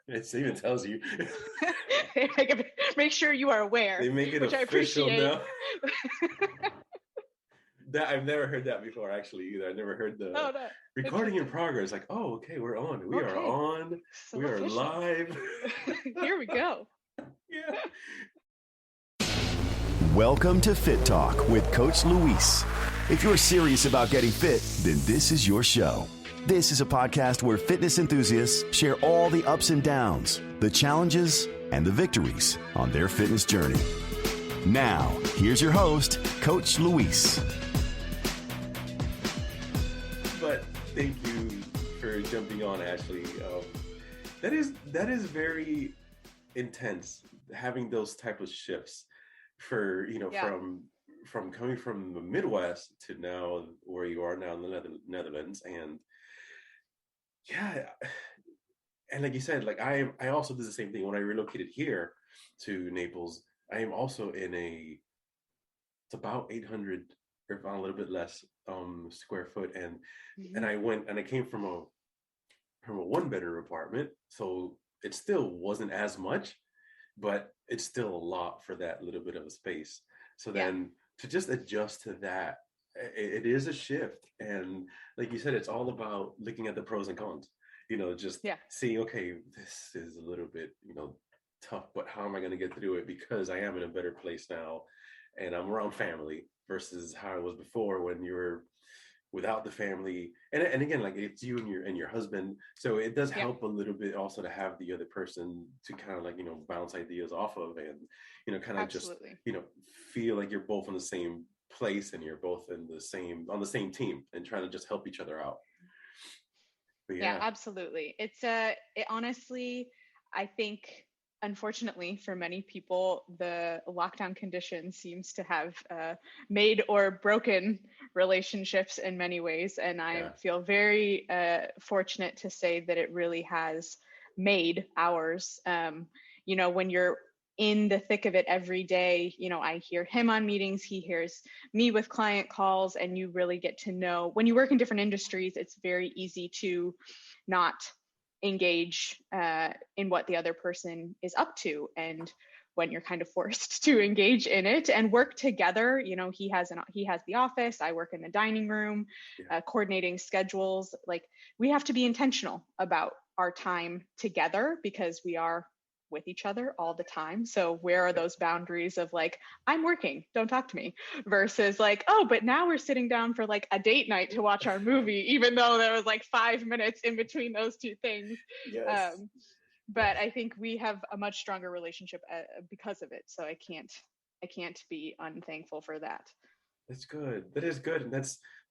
It even tells you. Make sure you are aware, They make it which I official appreciate. now. That I've never heard that before, actually, either. I never heard the Oh no, recording in interesting. progress. Like, oh, okay, we're on. We are Okay, on. We so are official. live. Here we go. Yeah. Welcome to Fit Talk with Coach Luis. If you're serious about getting fit, then this is your show. This is a podcast where fitness enthusiasts share all the ups and downs, the challenges, and the victories on their fitness journey. Now, here's your host, Coach Luis. But thank you for jumping on, Ashley. That is very intense, having those type of shifts for, from coming from the Midwest to now where you are now in the Netherlands. And yeah, and like you said, like I also did the same thing when I relocated here to Naples. I am also it's about 800, or a little bit less square foot, and I came from a one bedroom apartment, so it still wasn't as much, but it's still a lot for that little bit of a space. So then to just adjust to that, it is a shift. And like you said, it's all about looking at the pros and cons, just seeing, okay, this is a little bit, tough, but how am I going to get through it? Because I am in a better place now and I'm around family versus how I was before when you were without the family. And again, like it's you and your husband. So it does help a little bit also to have the other person to kind of like, bounce ideas off of, and, kind of just, feel like you're both in the same place and you're both on the same team and trying to just help each other out. But Yeah, absolutely. It honestly, I think, unfortunately for many people, the lockdown condition seems to have made or broken relationships in many ways. And I feel very fortunate to say that it really has made ours. When you're in the thick of it every day, I hear him on meetings, he hears me with client calls, and you really get to know, when you work in different industries, it's very easy to not engage in what the other person is up to. And when you're kind of forced to engage in it and work together, he has the office, I work in the dining room, coordinating schedules. Like, we have to be intentional about our time together because we are with each other all the time. So where are those boundaries of like, I'm working, don't talk to me, versus like, oh, but now we're sitting down for like a date night to watch our movie, even though there was like 5 minutes in between those two things. Yes. But I think we have a much stronger relationship because of it. So I can't be unthankful for that. That's good. That is good. And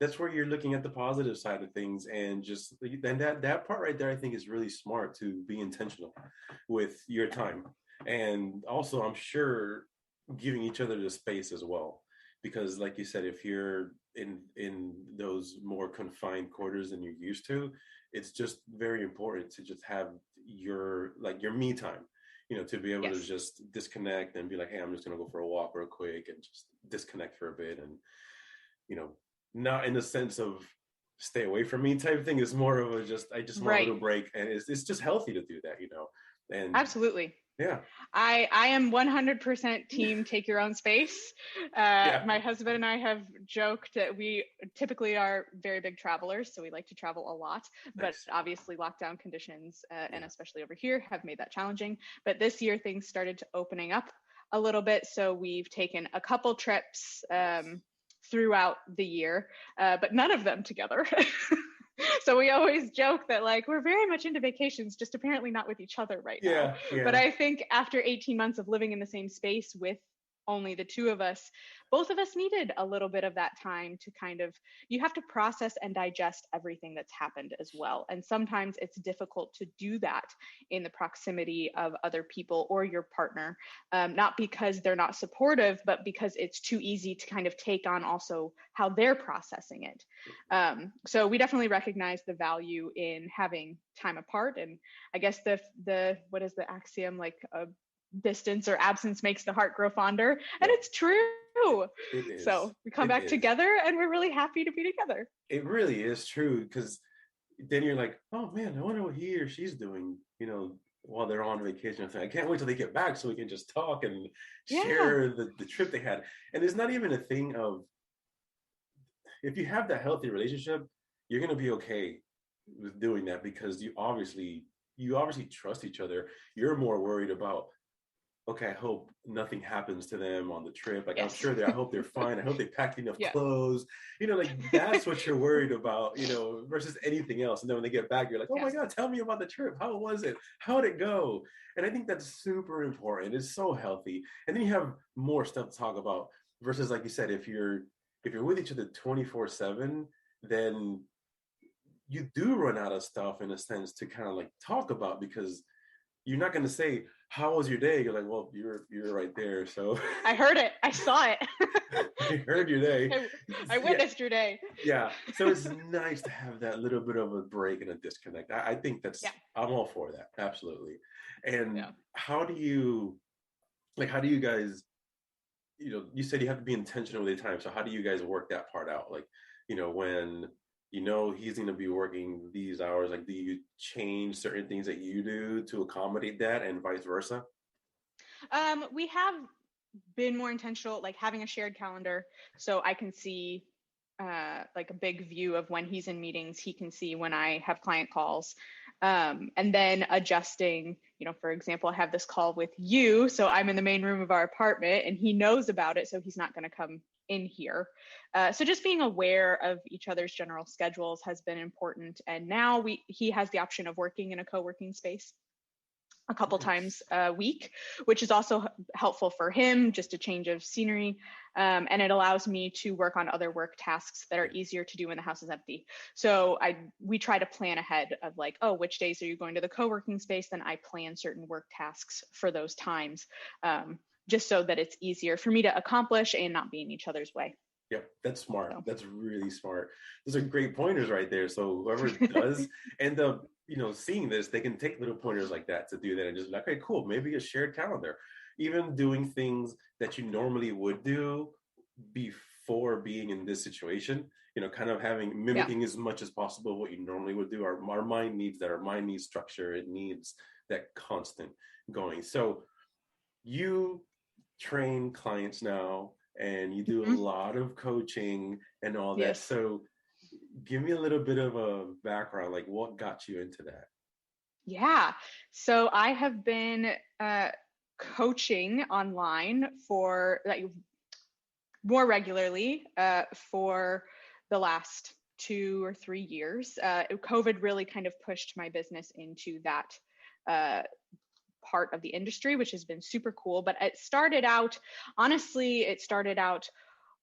that's where you're looking at the positive side of things, and just then that part right there, I think, is really smart, to be intentional with your time. And also, I'm sure, giving each other the space as well, because like you said, if you're in those more confined quarters than you're used to, it's just very important to just have your me time, to be able to just disconnect and be like, hey, I'm just going to go for a walk real quick and just disconnect for a bit. And, not in the sense of stay away from me type of thing. It's more of I just want a little break. And it's just healthy to do that, and absolutely. Yeah. I am 100% team take your own space. My husband and I have joked that we typically are very big travelers, so we like to travel a lot. Nice. But obviously lockdown conditions, and especially over here, have made that challenging. But this year things started opening up a little bit, so we've taken a couple trips throughout the year, but none of them together. So we always joke that like we're very much into vacations, just apparently not with each other right now. But I think after 18 months of living in the same space with only the two of us, both of us needed a little bit of that time to kind of, you have to process and digest everything that's happened as well. And sometimes it's difficult to do that in the proximity of other people or your partner, not because they're not supportive, but because it's too easy to kind of take on also how they're processing it. So we definitely recognize the value in having time apart. And I guess the what is the axiom, like distance or absence makes the heart grow fonder, and it's true. It is. So we come back together and we're really happy to be together. It really is true, because then you're like, oh man, I wonder what he or she's doing, while they're on vacation. I can't wait till they get back so we can just talk and Yeah. share the trip they had. And it's not even a thing of, if you have that healthy relationship, you're gonna be okay with doing that because you obviously trust each other. You're more worried about, okay, I hope nothing happens to them on the trip. Like, I'm Yes. sure I hope they're fine. I hope they packed enough Yeah. clothes. Like that's what you're worried about, versus anything else. And then when they get back, you're like, oh my Yes. God, tell me about the trip. How was it? How did it go? And I think that's super important. It's so healthy. And then you have more stuff to talk about versus, like you said, if you're with each other 24/7, then you do run out of stuff in a sense to kind of like talk about, because you're not going to say, how was your day? You're like, well, you're right there. So I heard it. I saw it. I heard your day. I Yeah. witnessed your day. Yeah. So it's nice to have that little bit of a break and a disconnect. I think Yeah. I'm all for that. Absolutely. And Yeah. how do you guys, you said you have to be intentional with your time. So how do you guys work that part out? Like, when he's going to be working these hours, like, do you change certain things that you do to accommodate that and vice versa? We have been more intentional, like having a shared calendar so I can see like a big view of when he's in meetings. He can see when I have client calls. And then adjusting, for example, I have this call with you. So I'm in the main room of our apartment and he knows about it. So he's not going to come in here. So just being aware of each other's general schedules has been important. And now he has the option of working in a co-working space a couple times a week, which is also helpful for him, just a change of scenery. And it allows me to work on other work tasks that are easier to do when the house is empty. So we try to plan ahead of like, oh, which days are you going to the co-working space? Then I plan certain work tasks for those times, just so that it's easier for me to accomplish and not be in each other's way. Yep, that's smart. So. That's really smart. Those are great pointers right there. So whoever does end up, seeing this, they can take little pointers like that to do that and just like, okay, cool, maybe a shared calendar. Even doing things that you normally would do before being in this situation, kind of mimicking as much as possible what you normally would do. Our mind needs that. Our mind needs structure. It needs that constant going. So you train clients now and you do a lot of coaching and all that. Yes. So give me a little bit of a background, like what got you into that? Yeah. So I have been coaching online for more regularly for the last 2 or 3 years. COVID really kind of pushed my business into that part of the industry, which has been super cool. But it started out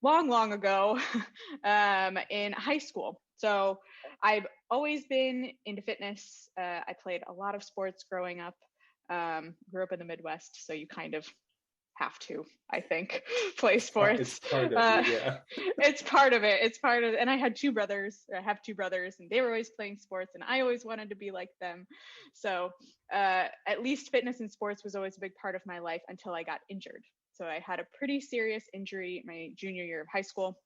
long ago in high school. So I've always been into fitness. I played a lot of sports growing up, grew up in the Midwest. So you kind of have to, I think, play sports. It's part of it, yeah. It's part of it. And I have two brothers, and they were always playing sports and I always wanted to be like them. So at least fitness and sports was always a big part of my life until I got injured. So I had a pretty serious injury my junior year of high school.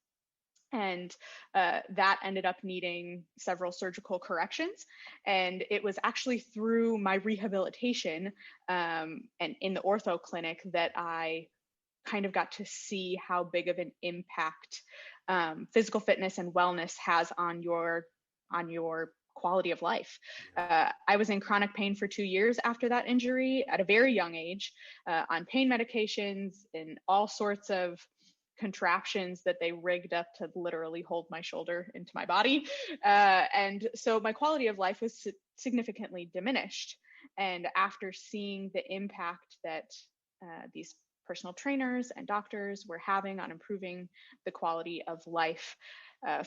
And that ended up needing several surgical corrections. And it was actually through my rehabilitation and in the ortho clinic that I kind of got to see how big of an impact physical fitness and wellness has on your quality of life. I was in chronic pain for 2 years after that injury at a very young age, on pain medications and all sorts of contraptions that they rigged up to literally hold my shoulder into my body. And so my quality of life was significantly diminished. And after seeing the impact that these personal trainers and doctors were having on improving the quality of life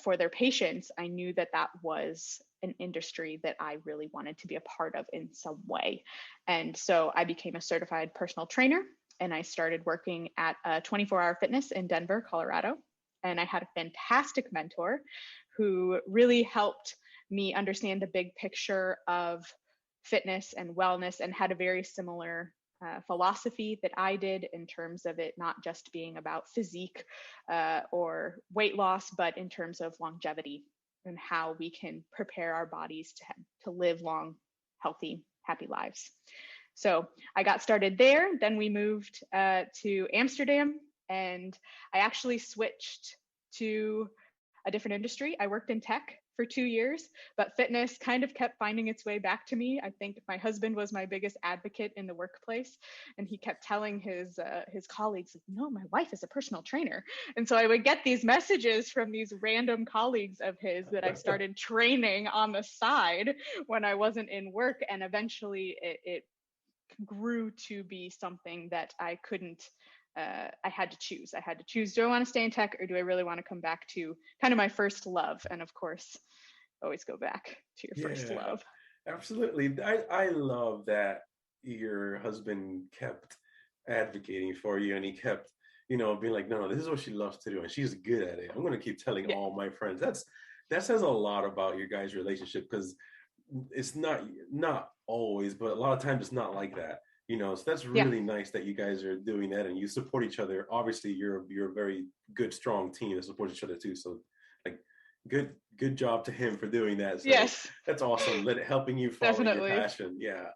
for their patients, I knew that that was an industry that I really wanted to be a part of in some way. And so I became a certified personal trainer and I started working at 24-Hour Fitness in Denver, Colorado. And I had a fantastic mentor who really helped me understand the big picture of fitness and wellness and had a very similar philosophy that I did in terms of it not just being about physique or weight loss, but in terms of longevity and how we can prepare our bodies to live long, healthy, happy lives. So I got started there. Then we moved to Amsterdam, and I actually switched to a different industry. I worked in tech for 2 years, but fitness kind of kept finding its way back to me. I think my husband was my biggest advocate in the workplace, and he kept telling his colleagues, "No, my wife is a personal trainer." And so I would get these messages from these random colleagues of his that I started training on the side when I wasn't in work, and eventually it grew to be something that I couldn't. I had to choose. Do I want to stay in tech, or do I really want to come back to kind of my first love? And of course, always go back to your first love. Absolutely. I love that your husband kept advocating for you, and he kept, being like, no, this is what she loves to do, and she's good at it. I'm going to keep telling all my friends. That says a lot about your guys' relationship, because it's not always, but a lot of times it's not like that. So that's really nice that you guys are doing that and you support each other. Obviously, you're a very good, strong team that supports each other too. So, like, good job to him for doing that. So yes, that's awesome. Helping you follow your passion. Yeah.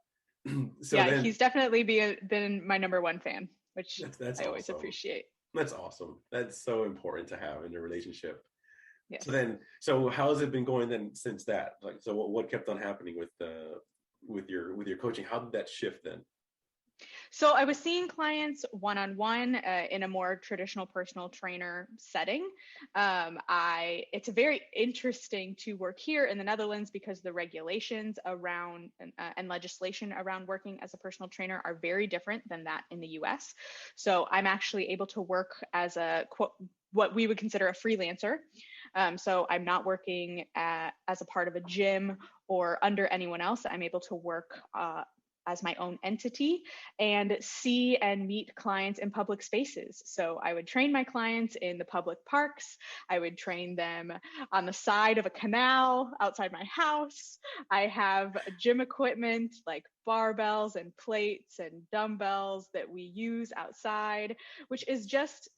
He's definitely been my number one fan, which that's I awesome. always appreciate. That's awesome. That's so important to have in a relationship. Yes. So how has it been going then since that? Like, so what kept on happening with your coaching? How did that shift then? So I was seeing clients one-on-one in a more traditional personal trainer setting. It's very interesting to work here in the Netherlands because the regulations around and legislation around working as a personal trainer are very different than that in the US. So I'm actually able to work as what we would consider a freelancer. So I'm not working as a part of a gym or under anyone else. I'm able to work as my own entity and see and meet clients in public spaces. So I would train my clients in the public parks. I would train them on the side of a canal outside my house. I have gym equipment like barbells and plates and dumbbells that we use outside, which is just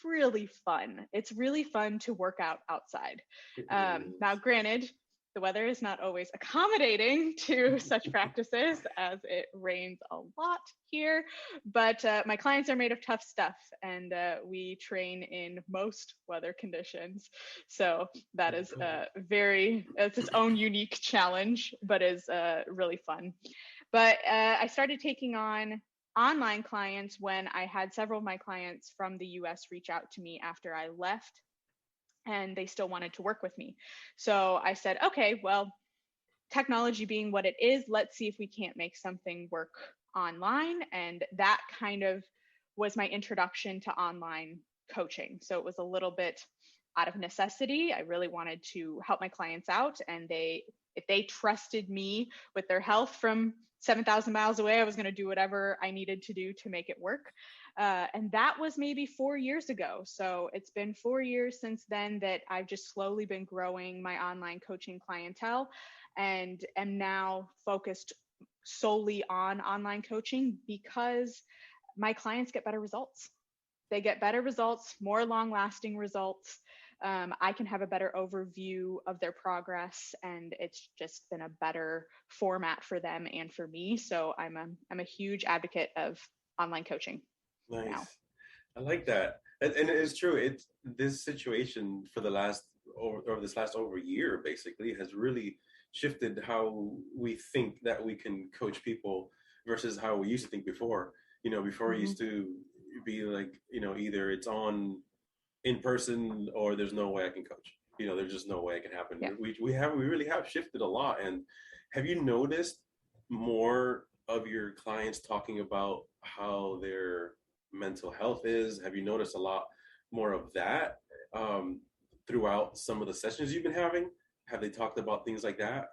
really fun. It's really fun to work out outside. Now, granted, the weather is not always accommodating to such practices, as it rains a lot here, but my clients are made of tough stuff, and we train in most weather conditions. So that is it's its own unique challenge, but is really fun. But I started taking on online clients when I had several of my clients from the US reach out to me after I left, and they still wanted to work with me. So I said, okay, well, technology being what it is, let's see if we can't make something work online. And that kind of was my introduction to online coaching. So it was a little bit out of necessity. I really wanted to help my clients out, and if they trusted me with their health from 7,000 miles away, I was going to do whatever I needed to do to make it work. And that was maybe 4 years ago. So it's been 4 years since then that I've just slowly been growing my online coaching clientele, and am now focused solely on online coaching because my clients get better results. They get better results, more long-lasting results. I can have a better overview of their progress, and it's just been a better format for them and for me. So I'm a huge advocate of online coaching. Nice. Now. I like that. And it's true. It's this situation for this last over year basically has really shifted how we think that we can coach people versus how we used to think before. Before it used to be like, either it's on in person or there's no way I can coach. There's just no way it can happen. Yeah. We really have shifted a lot. And have you noticed more of your clients talking about how their mental health is? Have you noticed a lot more of that throughout some of the sessions you've been having? Have they talked about things like that?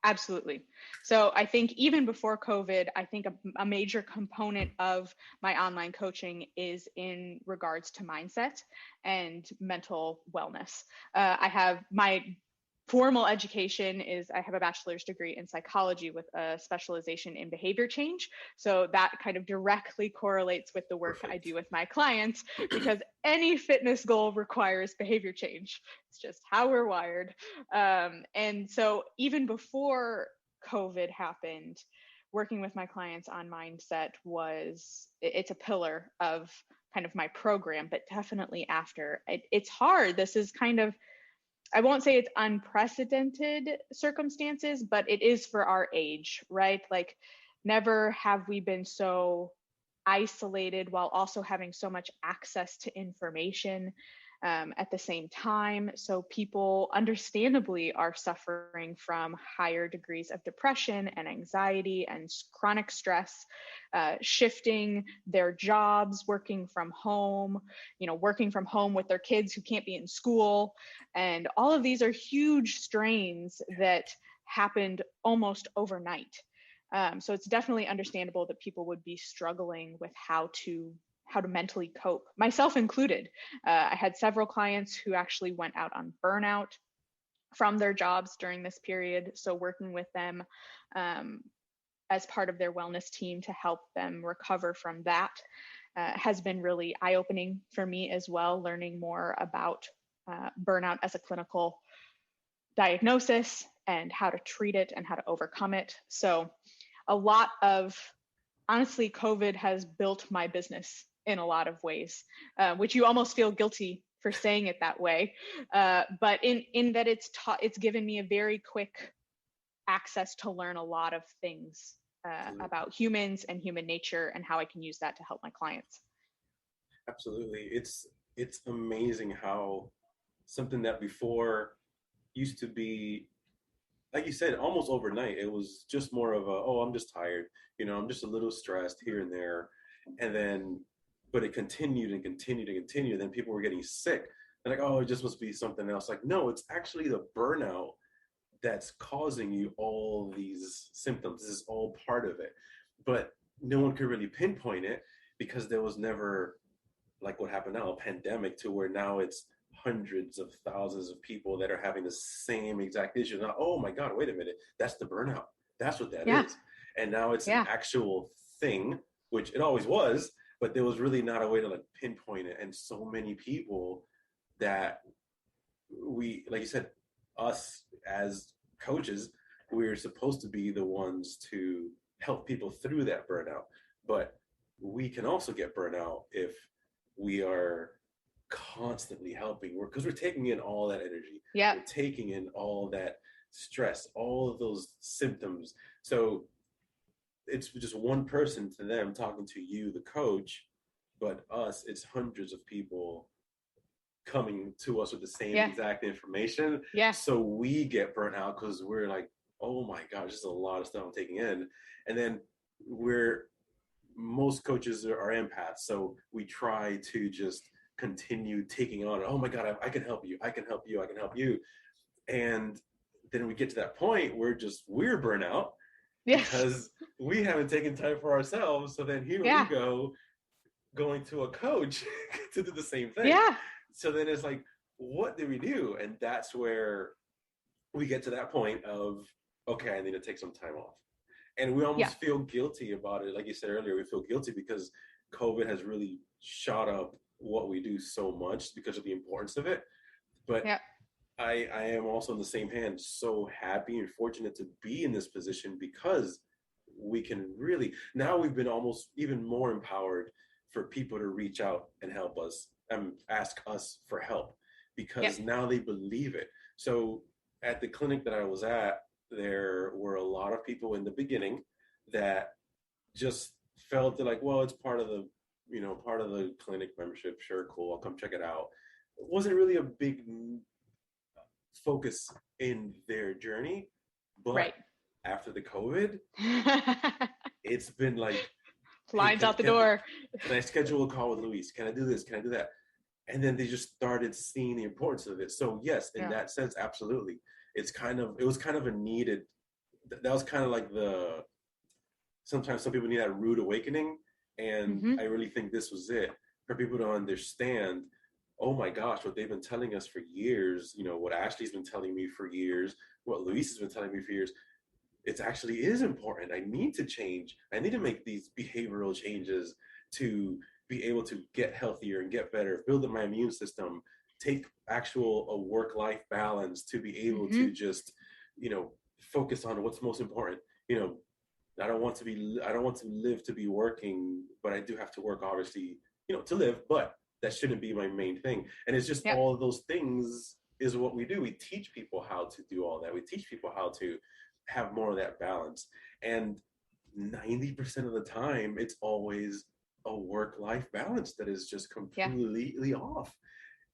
Absolutely. So I think even before COVID, I think a major component of my online coaching is in regards to mindset and mental wellness. I have my formal education I have a bachelor's degree in psychology with a specialization in behavior change. So that kind of directly correlates with the work I do with my clients, because any fitness goal requires behavior change. It's just how we're wired. And so even before COVID happened, working with my clients on mindset it's a pillar of kind of my program, but definitely after. It's hard. This is kind of, I won't say it's unprecedented circumstances, but it is for our age, right? Like, never have we been so isolated while also having so much access to information at the same time. So people understandably are suffering from higher degrees of depression and anxiety and chronic stress, shifting their jobs, working from home, working from home with their kids who can't be in school. And all of these are huge strains that happened almost overnight. So it's definitely understandable that people would be struggling with how to mentally cope, myself included. I had several clients who actually went out on burnout from their jobs during this period. So working with them as part of their wellness team to help them recover from that has been really eye-opening for me as well, learning more about burnout as a clinical diagnosis and how to treat it and how to overcome it. So a lot of, honestly, COVID has built my business in a lot of ways, which you almost feel guilty for saying it that way. But in that it's given me a very quick access to learn a lot of things about humans and human nature and how I can use that to help my clients. Absolutely. It's amazing how something that before used to be, like you said, almost overnight, it was just more of I'm just tired, I'm just a little stressed here and there. And then, but it continued and continued and continued. Then people were getting sick. They're like, oh, it just must be something else. Like, no, it's actually the burnout that's causing you all these symptoms. This is all part of it. But no one could really pinpoint it because there was never, like what happened now, a pandemic, to where now it's hundreds of thousands of people that are having the same exact issue. Now, oh my God, wait a minute. That's the burnout. That's what that is. And now it's an actual thing, which it always was, but there was really not a way to like pinpoint it. And so many people that we, like you said, us as coaches, we're supposed to be the ones to help people through that burnout. But we can also get burnout if we are constantly helping, because we're taking in all that energy. We're taking in all that stress, all of those symptoms. So it's just one person to them talking to you, the coach, but us, it's hundreds of people coming to us with the same exact information. So we get burnt out because we're like, oh my gosh, there's a lot of stuff I'm taking in. And then most coaches are empaths. So we try to just continue taking on, oh my God, I can help you. I can help you. I can help you. And then we get to that point where we're burnout because we haven't taken time for ourselves. So then here we go, going to a coach to do the same thing. So then it's like, what do we do? And that's where we get to that point of, okay, I need to take some time off. And we almost feel guilty about it. Like you said earlier, we feel guilty because COVID has really shot up what we do so much because of the importance of it. But I am also, in the same hand, so happy and fortunate to be in this position because we can really, now we've been almost even more empowered for people to reach out and help us and ask us for help because now they believe it. So at the clinic that I was at, there were a lot of people in the beginning that just felt like, well, it's part of the clinic membership. Sure, cool, I'll come check it out. It wasn't really a big focus in their journey, but after the COVID, it's been like lines out the door. Can I schedule a call with Luis? Can I do this? Can I do that? And then they just started seeing the importance of it. So yes, in that sense, absolutely. It was kind of a needed, that was kind of like sometimes some people need that rude awakening. And I really think this was it for people to understand, oh my gosh, what they've been telling us for years, what Ashley's been telling me for years, what Luis has been telling me for years, it actually is important. I need to change. I need to make these behavioral changes to be able to get healthier and get better, build up my immune system, take a work-life balance to be able to just, focus on what's most important. I don't want to live to be working, but I do have to work, obviously, to live, but that shouldn't be my main thing. And it's just all of those things is what we do. We teach people how to do all that. We teach people how to have more of that balance. And 90% of the time, it's always a work-life balance that is just completely off.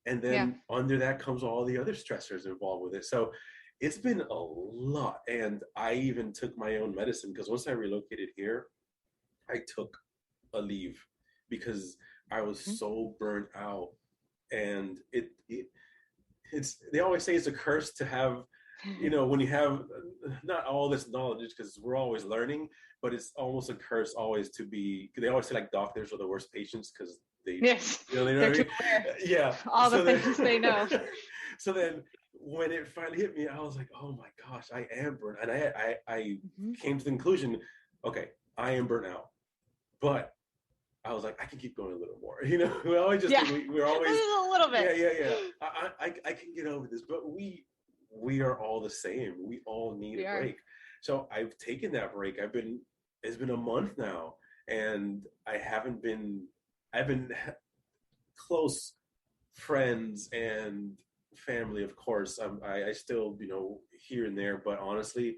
And then under that comes all the other stressors involved with it. So it's been a lot. And I even took my own medicine, because once I relocated here, I took a leave because I was so burnt out. And it's they always say it's a curse to have, when you have not all this knowledge, because we're always learning, but it's almost a curse always to be, they always say like doctors are the worst patients because they, they're too aware. Yeah. All the things they know. So then when it finally hit me, I was like, oh my gosh, I am burnt. And I came to the conclusion, okay, I am burnt out. But I was like, I can keep going a little more. We always just we're always a little bit. Yeah. I can get over this, but we are all the same. We all need a break. So I've taken that break. It's been a month now, and I've been close friends and family, of course. I still, here and there, but honestly,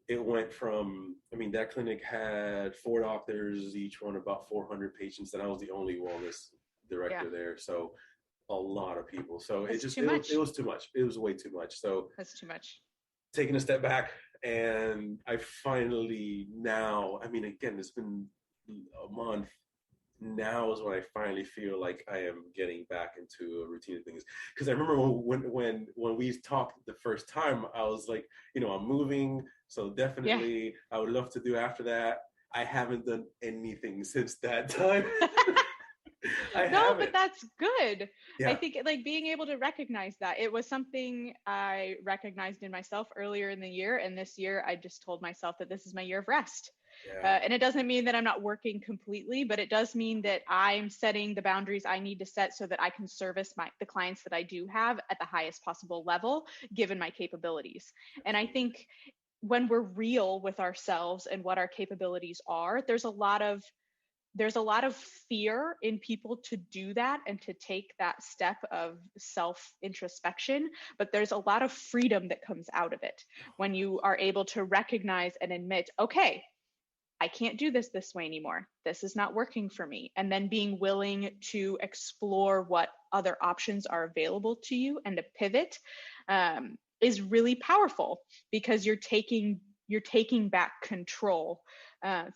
it went from, that clinic had 4 doctors, each one about 400 patients, and I was the only wellness director there. So a lot of people. So it was too much. It was way too much. So that's too much. Taking a step back, and I finally now, again, it's been a month. Now is when I finally feel like I am getting back into a routine of things. Because I remember when we talked the first time, I was like, I'm moving, so definitely I would love to do after that. I haven't done anything since that time. But that's good. I think like being able to recognize that, it was something I recognized in myself earlier in the year, and this year I just told myself that this is my year of rest. And it doesn't mean that I'm not working completely, but it does mean that I'm setting the boundaries I need to set so that I can service the clients that I do have at the highest possible level, given my capabilities. And I think when we're real with ourselves and what our capabilities are, there's a lot of fear in people to do that and to take that step of self-introspection, but there's a lot of freedom that comes out of it when you are able to recognize and admit, okay, I can't do this way anymore. This is not working for me. And then being willing to explore what other options are available to you and to pivot is really powerful, because you're taking back control.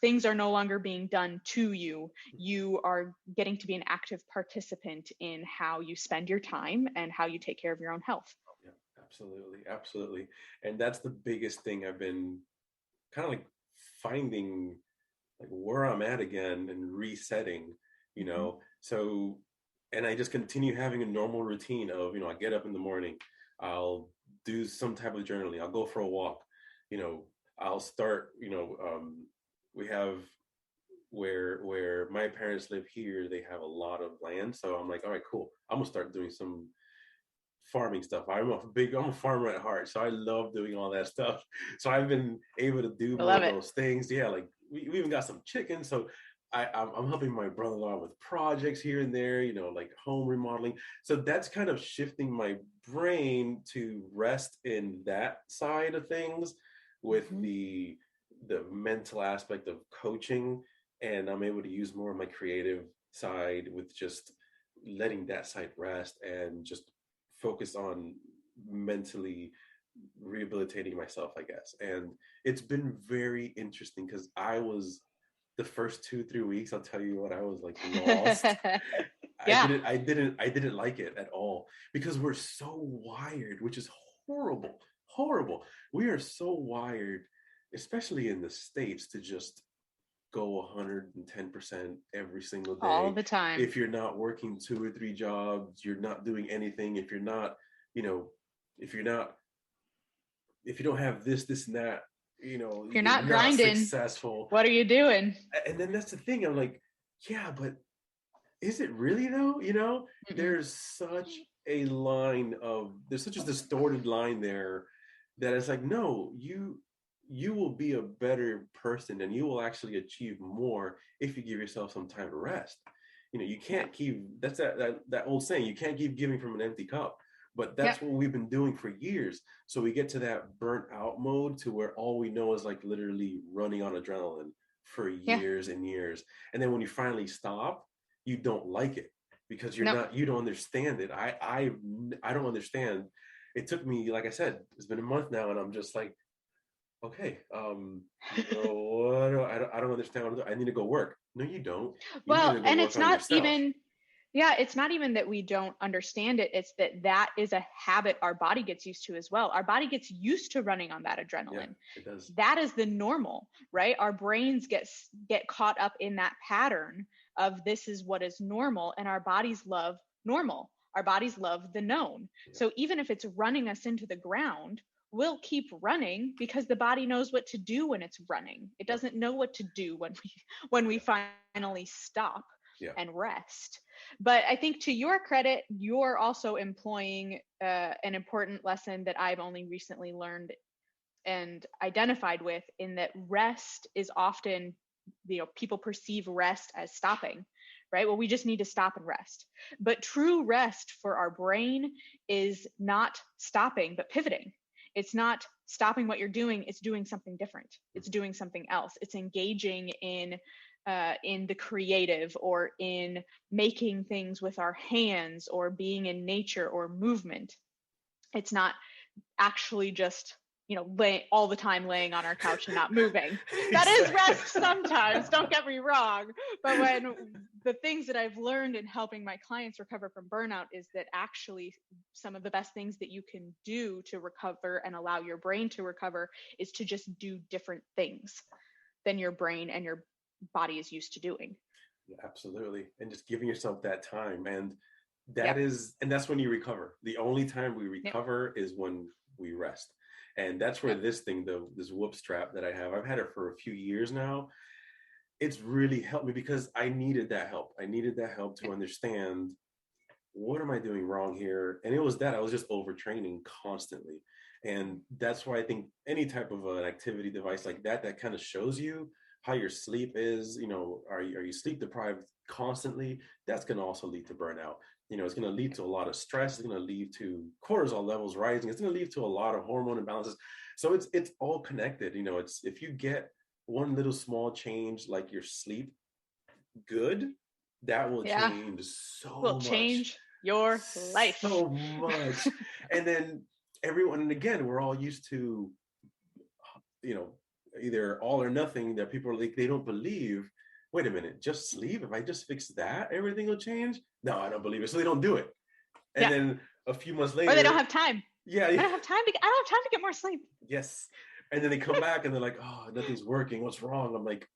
Things are no longer being done to you. You are getting to be an active participant in how you spend your time and how you take care of your own health. Yeah, absolutely. And that's the biggest thing I've been kind of like finding, like where I'm at again and resetting, So, and I just continue having a normal routine of, I get up in the morning, I'll do some type of journaling, I'll go for a walk, I'll start, we have where my parents live here, they have a lot of land. So I'm like, all right, cool. I'm gonna start doing some farming stuff. I'm a farmer at heart, so I love doing all that stuff. So I've been able to do more of those things. Yeah, like we even got some chickens. So I'm helping my brother-in-law with projects here and there, like home remodeling. So that's kind of shifting my brain to rest in that side of things with the mental aspect of coaching. And I'm able to use more of my creative side with just letting that side rest and just focus on mentally rehabilitating myself, I guess. And it's been very interesting because I was the first 2-3 weeks, I'll tell you what, I was like lost. I didn't like it at all, because we're so wired, which is horrible. We are so wired, especially in the States, to just go 110% every single day, all the time. If you're not working 2 or 3 jobs, you're not doing anything. If you're not, if you don't have this and that, you're not grinding, successful. What are you doing? And then that's the thing. I'm like, yeah, but is it really though? There's such a distorted line there that it's like, no, you will be a better person and you will actually achieve more if you give yourself some time to rest. You can't keep, that's that old saying, you can't keep giving from an empty cup. But that's what we've been doing for years. So we get to that burnt out mode to where all we know is like literally running on adrenaline for years and years. And then when you finally stop, you don't like it because you don't understand it. I don't understand. It took me, like I said, it's been a month now, and I'm just like, okay, I don't understand what to do. I need to go work. No, you don't. You need to go and work it's on not yourself. even, it's not even that we don't understand it. It's that is a habit our body gets used to as well. Our body gets used to running on that adrenaline. Yeah, it does. That is the normal, right? Our brains get caught up in that pattern of this is what is normal, and our bodies love normal. Our bodies love the known. Yeah. So even if it's running us into the ground, we'll keep running because the body knows what to do when it's running. It doesn't know what to do when we finally stop and rest. But I think to your credit, you're also employing an important lesson that I've only recently learned and identified with, in that rest is often, people perceive rest as stopping, right? Well, we just need to stop and rest. But true rest for our brain is not stopping, but pivoting. It's not stopping what you're doing. It's doing something different. It's doing something else. It's engaging in the creative, or in making things with our hands, or being in nature or movement. It's not actually just, all the time laying on our couch and not moving. That is rest sometimes, don't get me wrong. But when the things that I've learned in helping my clients recover from burnout is that actually some of the best things that you can do to recover and allow your brain to recover is to just do different things than your brain and your body is used to doing. Yeah, absolutely. And just giving yourself that time. And that's when you recover. The only time we recover is when we rest. And that's where this whoop strap that I have, I've had it for a few years now. It's really helped me because I needed that help. I needed that help to understand, what am I doing wrong here? And it was that I was just overtraining constantly. And that's why I think any type of an activity device like that kind of shows you how your sleep is, are you sleep deprived constantly? That's going to also lead to burnout. It's going to lead to a lot of stress. It's going to lead to cortisol levels rising. It's going to lead to a lot of hormone imbalances. So it's all connected. It's, if you get one little small change, like your sleep good, that will change so much. Change your life so much. And then everyone, and again, we're all used to, either all or nothing, that people are like, they don't believe, wait a minute, just sleep? If I just fix that, everything will change? No, I don't believe it. So they don't do it. And then a few months later, or they don't have time. Yeah. I don't have time to get more sleep. Yes. And then they come back and they're like, oh, nothing's working. What's wrong? I'm like,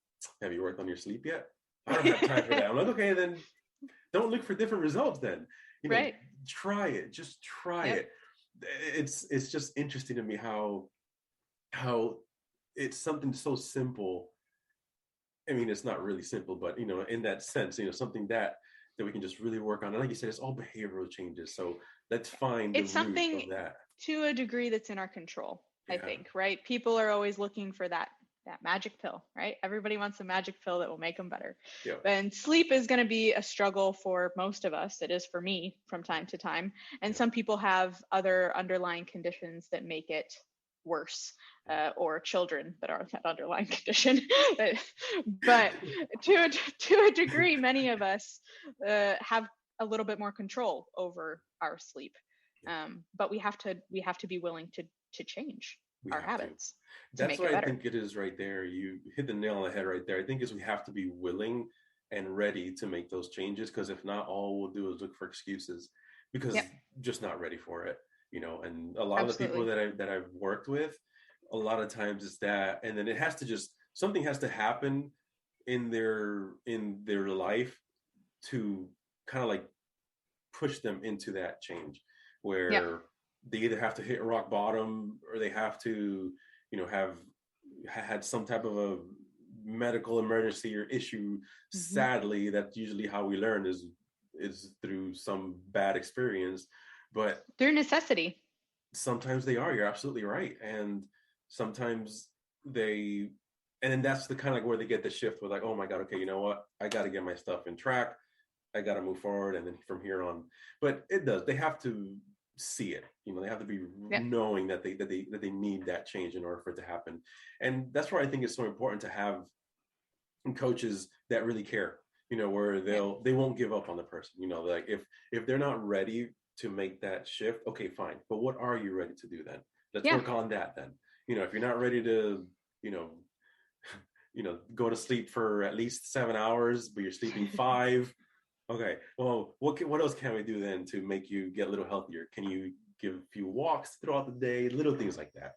have you worked on your sleep yet? I don't have time for that. I'm like, okay, then don't look for different results then. Right. Try it. Just try it. It's just interesting to me how it's something so simple. I mean, it's not really simple, but in that sense, something that we can just really work on. And like you said, it's all behavioral changes. So let's find the root of that. To a degree that's in our control, I think, right? People are always looking for that magic pill, right? Everybody wants a magic pill that will make them better. Yeah. And sleep is going to be a struggle for most of us. It is for me from time to time. And some people have other underlying conditions that make it worse, or children that are that underlying condition. But to a degree, many of us have a little bit more control over our sleep. But we have to be willing to change our habits. That's what I think it is right there. You hit the nail on the head right there. I think is we have to be willing and ready to make those changes, because if not, all we'll do is look for excuses because just not ready for it. And a lot of the people that I've worked with, a lot of times it's that, and then it has to just, something has to happen in their life to kind of like push them into that change, where they either have to hit rock bottom, or they have to, have had some type of a medical emergency or issue. Mm-hmm. Sadly, that's usually how we learn is through some bad experience. But through necessity. Sometimes they are. You're absolutely right. And sometimes, they, and then that's the kind of like where they get the shift with like, oh my God, okay, you know what? I got to get my stuff in track. I got to move forward. And then from here on, but they have to see it, they have to be knowing that they need that change in order for it to happen. And that's where I think it's so important to have coaches that really care, where they won't give up on the person, like if they're not ready to make that shift, okay, fine. But what are you ready to do then? Let's work on that then. If you're not ready to, go to sleep for at least 7 hours, but you're sleeping 5. Okay, well, what else can we do then to make you get a little healthier? Can you give a few walks throughout the day, little things like that?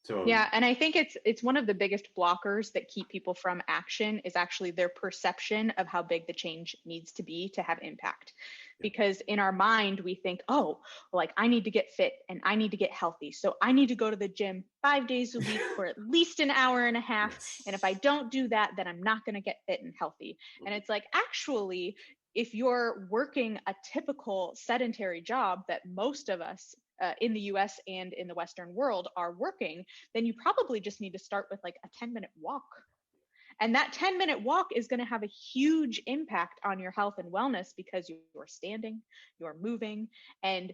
So yeah, and I think it's one of the biggest blockers that keep people from action is actually their perception of how big the change needs to be to have impact. Because in our mind, we think, oh, like I need to get fit and I need to get healthy. So I need to go to the gym 5 days a week for at least an hour and a half. Yes. And if I don't do that, then I'm not going to get fit and healthy. And it's like, actually, if you're working a typical sedentary job that most of us in the US and in the Western world are working, then you probably just need to start with like a 10-minute walk. And that 10-minute walk is going to have a huge impact on your health and wellness because you're standing, you're moving, and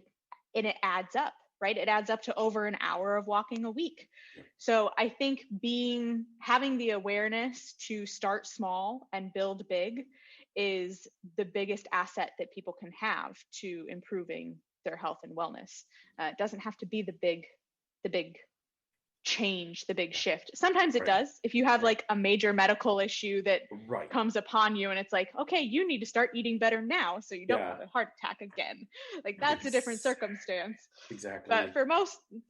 it adds up, right? It adds up to over an hour of walking a week. So I think having the awareness to start small and build big is the biggest asset that people can have to improving their health and wellness. It doesn't have to be the big change, the big shift. Sometimes it does. If you have like a major medical issue that comes upon you and it's like, okay, you need to start eating better now so you don't have a heart attack again. Like that's a different circumstance. Exactly. But for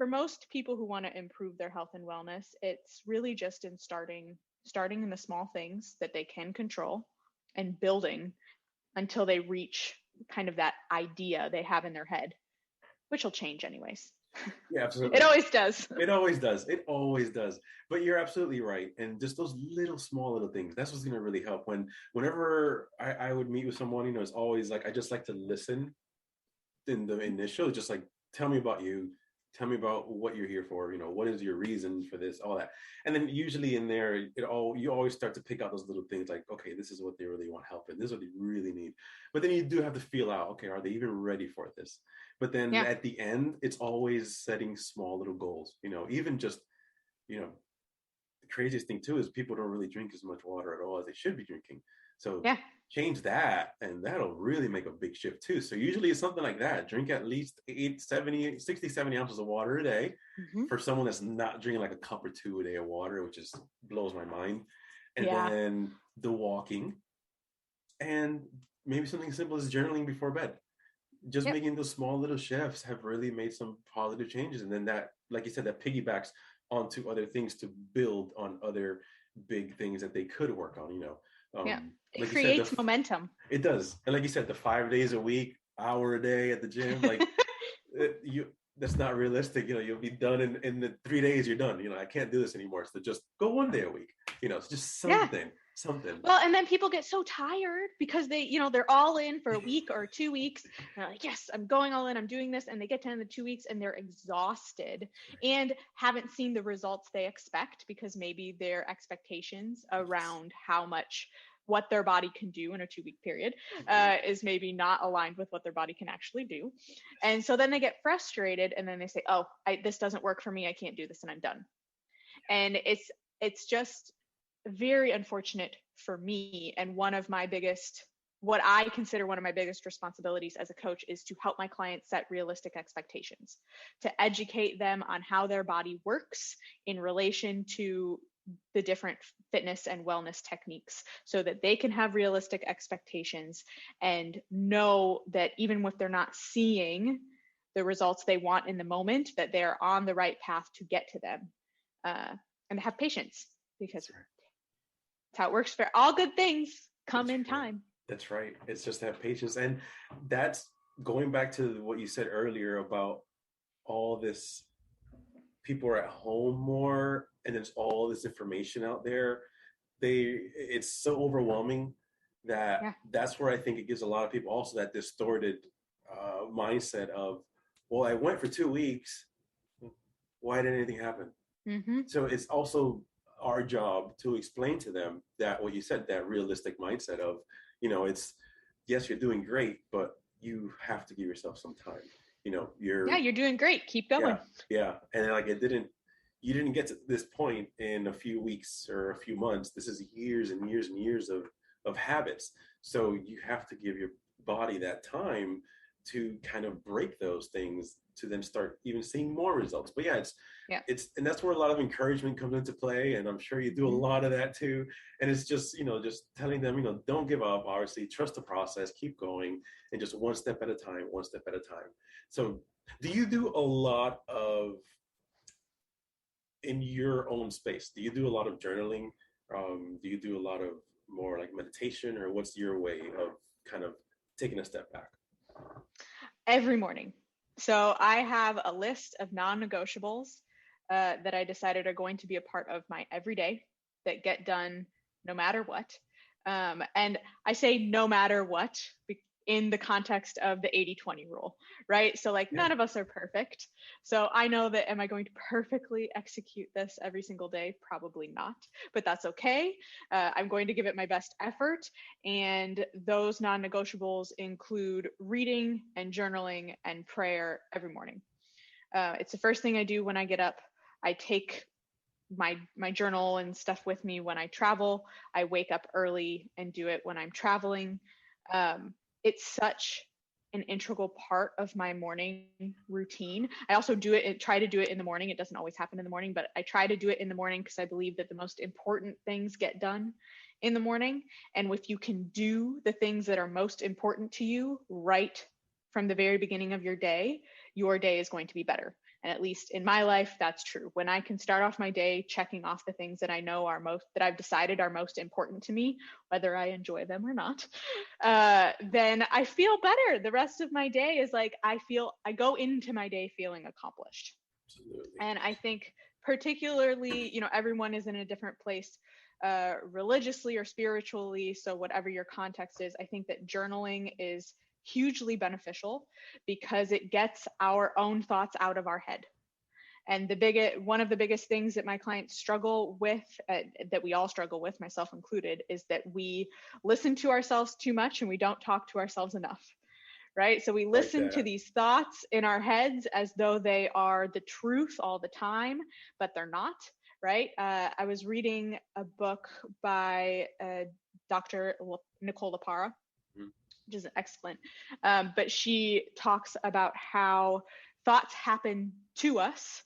most people who want to improve their health and wellness, it's really just in starting in the small things that they can control and building until they reach kind of that idea they have in their head, which will change anyways. Yeah, absolutely. It always does. It always does. It always does. But you're absolutely right. And just those small little things, that's what's going to really help. Whenever I would meet with someone, it's always like, I just like to listen in the initial, just like, tell me about you. Tell me about what you're here for. What is your reason for this, all that. And then usually in there, you always start to pick out those little things like, okay, this is what they really want help in. This is what they really need. But then you do have to feel out, okay, are they even ready for this? But then at the end, it's always setting small little goals, even just, the craziest thing too is people don't really drink as much water at all as they should be drinking. So change that, and that'll really make a big shift too. So usually it's something like that. Drink at least 70 ounces of water a day. For someone that's not drinking like a cup or 2 a day of water, which just blows my mind. And then the walking, and maybe something simple as journaling before bed. Just making those small little shifts have really made some positive changes. And then that, like you said, that piggybacks onto other things to build on other big things that they could work on, It like creates said, momentum. It does. And like you said, the 5 days a week, hour a day at the gym, like that's not realistic. You'll be done in the 3 days you're done. I can't do this anymore. So just go 1 day a week. It's just something. Well, and then people get so tired because they're all in for a week or 2 weeks. They're like, yes, I'm going all in, I'm doing this. And they get to the end of the 2 weeks and they're exhausted and haven't seen the results they expect because maybe their expectations around what their body can do in a 2-week period is maybe not aligned with what their body can actually do. And so then they get frustrated and then they say, oh, this doesn't work for me. I can't do this and I'm done. And it's just very unfortunate for me. And what I consider one of my biggest responsibilities as a coach is to help my clients set realistic expectations, to educate them on how their body works in relation to the different fitness and wellness techniques so that they can have realistic expectations and know that even if they're not seeing the results they want in the moment, that they're on the right path to get to them, and have patience because that's how it works. For all good things come in time. That's right. It's just have patience. And that's going back to what you said earlier about all this, people are at home more and there's all this information out there. It's so overwhelming that that's where I think it gives a lot of people also that distorted mindset of, well, I went for 2 weeks. Why didn't anything happen? So it's also our job to explain to them that what you said, that realistic mindset of, it's, yes, you're doing great, but you have to give yourself some time. You're doing great. Keep going. Yeah. And like you didn't get to this point in a few weeks or a few months. This is years and years and years of habits. So you have to give your body that time to kind of break those things to then start even seeing more results. But it's and that's where a lot of encouragement comes into play. And I'm sure you do a lot of that too. And it's just, just telling them, don't give up, obviously, trust the process, keep going, and just one step at a time. So do you do a lot of, in your own space, do you do a lot of journaling? Do you do a lot of more like meditation, or what's your way of kind of taking a step back? Every morning. So I have a list of non-negotiables that I decided are going to be a part of my everyday that get done no matter what. And I say no matter what in the context of the 80-20 rule, right? So none of us are perfect. So I know that, am I going to perfectly execute this every single day? Probably not, but that's okay. I'm going to give it my best effort. And those non-negotiables include reading and journaling and prayer every morning. It's the first thing I do when I get up. I take my journal and stuff with me when I travel. I wake up early and do it when I'm traveling. It's such an integral part of my morning routine. I also try to do it in the morning. It doesn't always happen in the morning, but I try to do it in the morning because I believe that the most important things get done in the morning. And if you can do the things that are most important to you right from the very beginning of your day is going to be better. And at least in my life, that's true. When I can start off my day checking off the things that I know that I've decided are most important to me, whether I enjoy them or not, then I feel better. The rest of my day is I go into my day feeling accomplished. Absolutely. And I think particularly, everyone is in a different place religiously or spiritually. So whatever your context is, I think that journaling is hugely beneficial because it gets our own thoughts out of our head. And one of the biggest things that my clients struggle with, that we all struggle with, myself included, is that we listen to ourselves too much and we don't talk to ourselves enough, right? So we listen to these thoughts in our heads as though they are the truth all the time, but they're not, right? I was reading a book by Dr. Nicole LaPara, which is excellent. But she talks about how thoughts happen to us.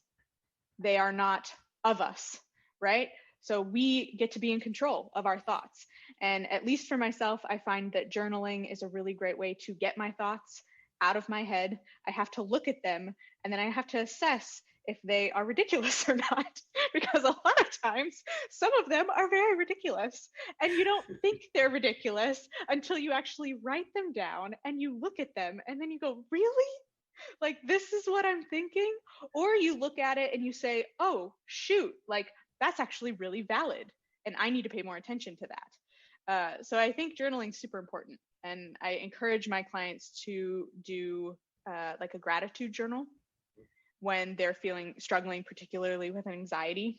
They are not of us, right? So we get to be in control of our thoughts. And at least for myself, I find that journaling is a really great way to get my thoughts out of my head. I have to look at them and then I have to assess if they are ridiculous or not, because a lot of times some of them are very ridiculous and you don't think they're ridiculous until you actually write them down and you look at them and then you go, really? This is what I'm thinking? Or you look at it and you say, oh, shoot, that's actually really valid and I need to pay more attention to that. So I think journaling is super important. And I encourage my clients to do a gratitude journal when they're struggling particularly with anxiety,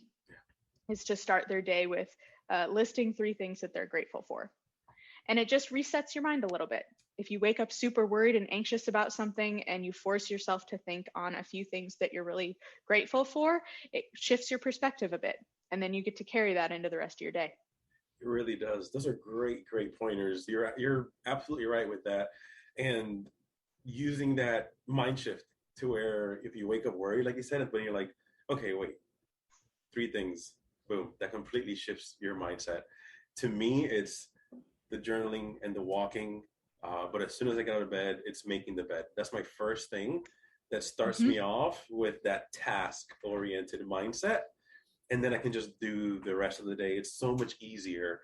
is to start their day with listing 3 things that they're grateful for. And it just resets your mind a little bit. If you wake up super worried and anxious about something and you force yourself to think on a few things that you're really grateful for, it shifts your perspective a bit. And then you get to carry that into the rest of your day. It really does. Those are great pointers. You're absolutely right with that. And using that mind shift to where if you wake up worried, like you said, but you're like, okay, wait, 3 things, boom, that completely shifts your mindset. To me, it's the journaling and the walking. But as soon as I get out of bed, it's making the bed. That's my first thing that starts me off with that task-oriented mindset. And then I can just do the rest of the day. It's so much easier.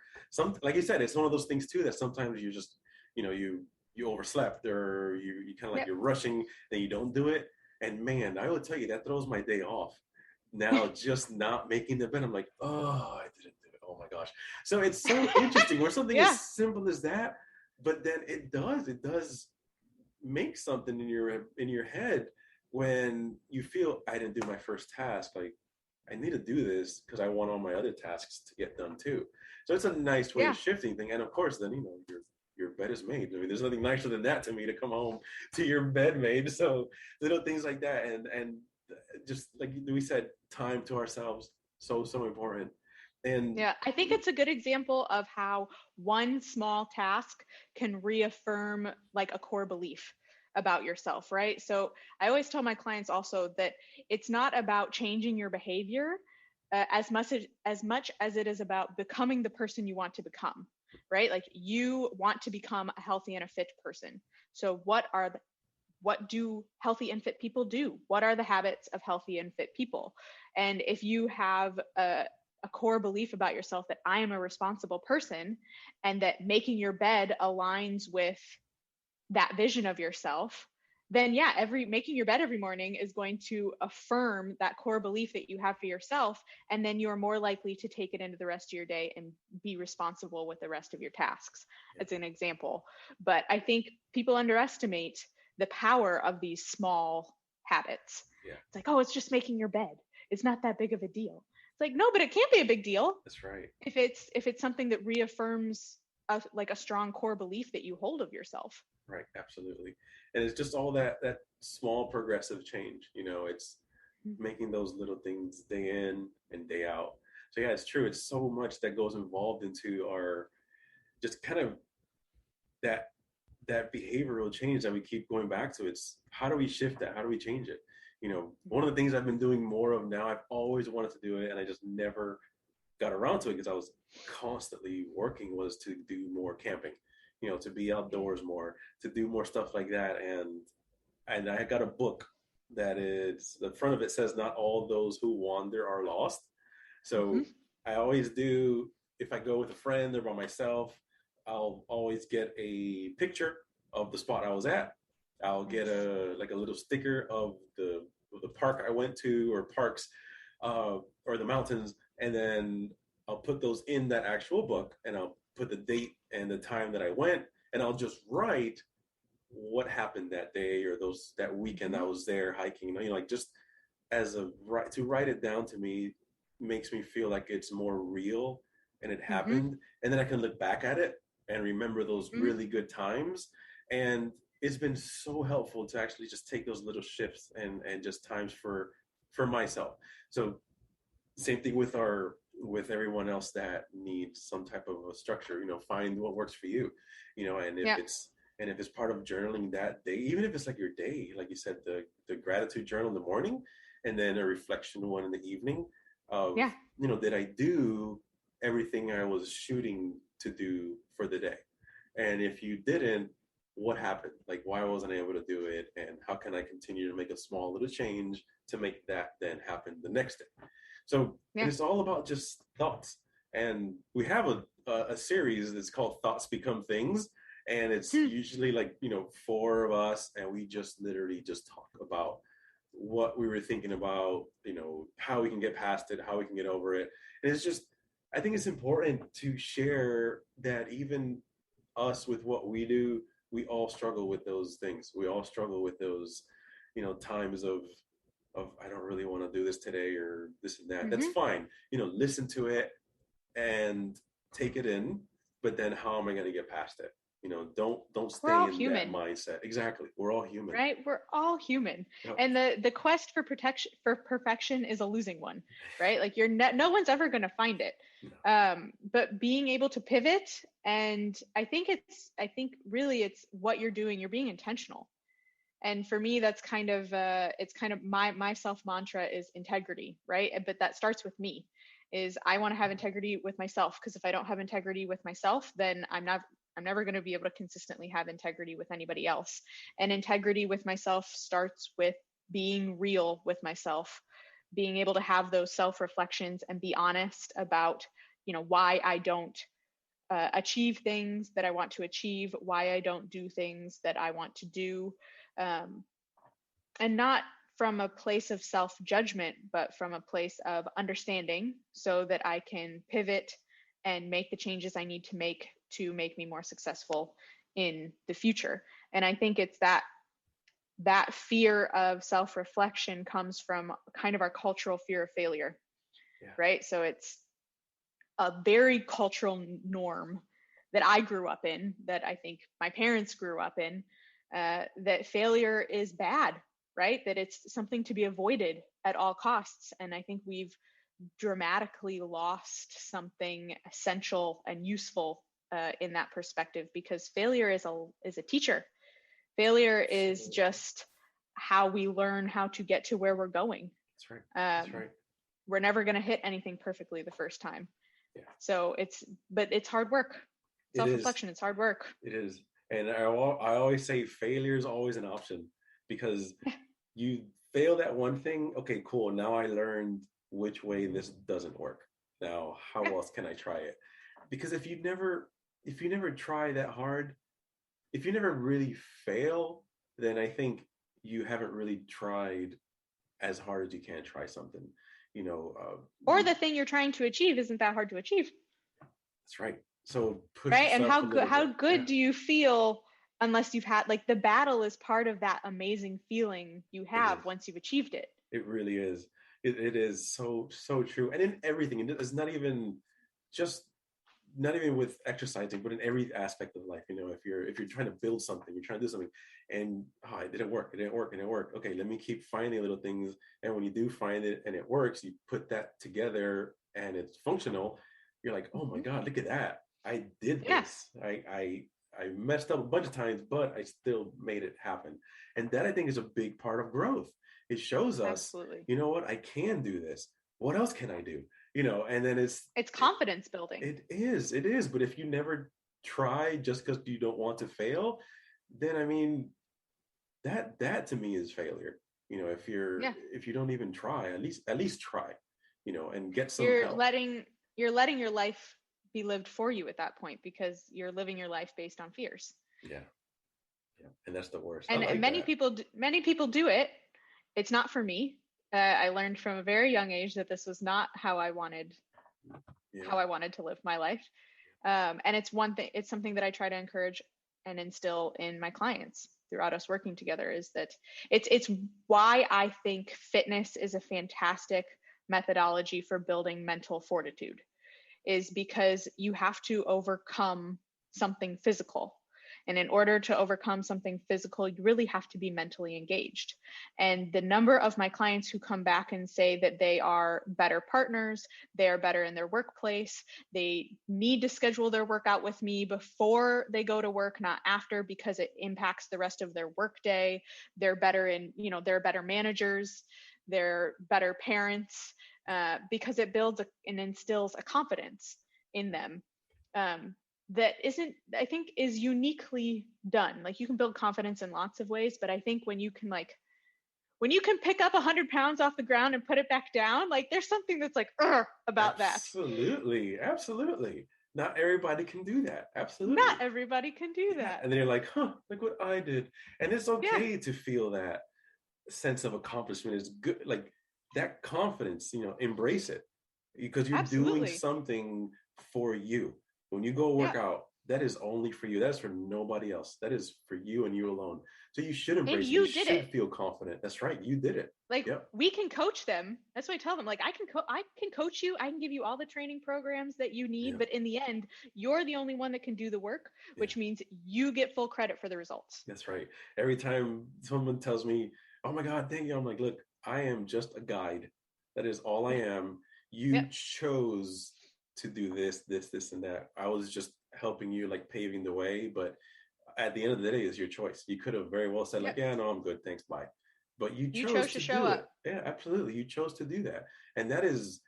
Like you said, it's one of those things too that sometimes you just, you overslept or you kind of you're rushing and you don't do it. And man, I will tell you that throws my day off. Now just not making the bed, I'm like, oh, I didn't do it. Oh my gosh. So it's so interesting where something as simple as that, but then it does make something in your head when you feel I didn't do my first task. Like, I need to do this because I want all my other tasks to get done too. So it's a nice way Yeah. of shifting thing. And of course, then, your bed is made. I mean, there's nothing nicer than that to me, to come home to your bed made. So little things like that. And just like we said, time to ourselves, so important. And yeah, I think it's a good example of how one small task can reaffirm like a core belief about yourself, right? So I always tell my clients also that it's not about changing your behavior as much as it is about becoming the person you want to become, right? Like you want to become a healthy and a fit person. So what do healthy and fit people do? What are the habits of healthy and fit people? And if you have a core belief about yourself that I am a responsible person, and that making your bed aligns with that vision of yourself, then yeah, making your bed every morning is going to affirm that core belief that you have for yourself. And then you're more likely to take it into the rest of your day and be responsible with the rest of your tasks, as an example. But I think people underestimate the power of these small habits. Yeah. It's like, oh, it's just making your bed. It's not that big of a deal. It's like, no, but it can't be a big deal. That's right. If it's something that reaffirms like a strong core belief that you hold of yourself. Right, absolutely. And it's just all that small progressive change. It's making those little things day in and day out. So yeah, it's true. It's so much that goes involved into our just kind of that behavioral change that we keep going back to. It's how do we shift that? How do we change it? One of the things I've been doing more of now, I've always wanted to do it and I just never got around to it because I was constantly working, was to do more camping, to be outdoors more, to do more stuff like that. And I got a book that is, the front of it says, "Not all those who wander are lost." So I always do, if I go with a friend or by myself, I'll always get a picture of the spot I was at. I'll get a little sticker of the park I went to, or parks, or the mountains, and then I'll put those in that actual book, and I'll put the date and the time that I went, and I'll just write what happened that day or that weekend I was there hiking. Like just to write it down, to me makes me feel like it's more real and it happened, and then I can look back at it and remember those really good times. And it's been so helpful to actually just take those little shifts and just times for myself. So same thing with everyone else that needs some type of a structure. Find what works for you. And if it's part of journaling that day, even if it's like your day, like you said, the gratitude journal in the morning, and then a reflection one in the evening of, did I do everything I was shooting to do for the day? And if you didn't, what happened? Like, why wasn't I able to do it? And how can I continue to make a small little change to make that then happen the next day? So it's all about just thoughts. And we have a series that's called Thoughts Become Things. And it's usually like, 4 of us, and we just literally just talk about what we were thinking about, how we can get past it, how we can get over it. And it's just, I think it's important to share that even us, with what we do, we all struggle with those things. We all struggle with those, times of I don't really want to do this today, or this and that. That's fine. Listen to it and take it in, but then how am I going to get past it? Don't stay in that mindset. Exactly. We're all human. Right? We're all human. Yep. And the quest for perfection is a losing one, right? Like no one's ever going to find it. No. But being able to pivot, and I think really it's what you're doing. You're being intentional. And for me, that's kind of my self mantra is integrity, right? But that starts with me. Is I want to have integrity with myself, because if I don't have integrity with myself, then I'm never going to be able to consistently have integrity with anybody else. And integrity with myself starts with being real with myself, being able to have those self-reflections and be honest about, why I don't achieve things that I want to achieve, why I don't do things that I want to do. And not from a place of self-judgment, but from a place of understanding, so that I can pivot and make the changes I need to make me more successful in the future. And I think it's that fear of self-reflection comes from kind of our cultural fear of failure. right? So it's a very cultural norm that I grew up in, that I think my parents grew up in, that failure is bad, right? That it's something to be avoided at all costs. And I think we've dramatically lost something essential and useful in that perspective, because failure is a teacher. Failure is just how we learn how to get to where we're going. That's right. That's right. We're never going to hit anything perfectly the first time. Yeah. So but it's hard work. Self-reflection, it's hard work. It is. And I always say failure is always an option, because you failed at one thing. Okay, cool. Now I learned which way this doesn't work. Now, how else can I try it? Because if you never try that hard, if you never really fail, then I think you haven't really tried as hard as you can try something, or the thing you're trying to achieve isn't that hard to achieve. That's right. So right. And how good do you feel unless you've had, like, the battle is part of that amazing feeling you have once you've achieved it. It really is. It is so true. And in everything, it's not even with exercising, but in every aspect of life. If you're trying to build something, you're trying to do something, and it didn't work. Okay, let me keep finding little things. And when you do find it and it works, you put that together and it's functional. You're like, oh my God, look at that. I did this. I messed up a bunch of times, but I still made it happen. And that, I think, is a big part of growth. It shows us, absolutely, you know what, I can do this. What else can I do? And then it's confidence building. It is. But if you never try just because you don't want to fail, then I mean, that to me is failure. If you don't even try, at least try, and get some help. You're letting your life be lived for you at that point, because you're living your life based on fears. Yeah. And that's the worst. And many people do it. It's not for me. I learned from a very young age that this was not how I wanted to live my life. And it's something that I try to encourage and instill in my clients throughout us working together, is that it's why I think fitness is a fantastic methodology for building mental fortitude, is because you have to overcome something physical. And in order to overcome something physical, you really have to be mentally engaged. And the number of my clients who come back and say that they are better partners, they are better in their workplace, they need to schedule their workout with me before they go to work, not after, because it impacts the rest of their workday. They're better they're better managers, they're better parents, because it builds and instills a confidence in them. That I think is uniquely done. Like, you can build confidence in lots of ways, but I think when you can pick up 100 pounds off the ground and put it back down, like, there's something that's like about that. Absolutely. Not everybody can do that. Absolutely. Not everybody can do that. And then you're like, look what I did. And it's okay to feel that sense of accomplishment. Is good. Like, that confidence, embrace it, because you're doing something for you. When you go work out, that is only for you. That's for nobody else. That is for you and you alone. So you should embrace it. You should feel confident. That's right. You did it. Like, we can coach them. That's what I tell them. Like, I can coach you. I can give you all the training programs that you need. But in the end, you're the only one that can do the work, which means you get full credit for the results. That's right. Every time someone tells me, oh my God, thank you, I'm like, look, I am just a guide. That is all I am. You chose to do this, and that. I was just helping you, like, paving the way. But at the end of the day, it's your choice. You could have very well said, like, no, I'm good, thanks, bye. But you chose to show up. Yeah, absolutely. You chose to do that. And that is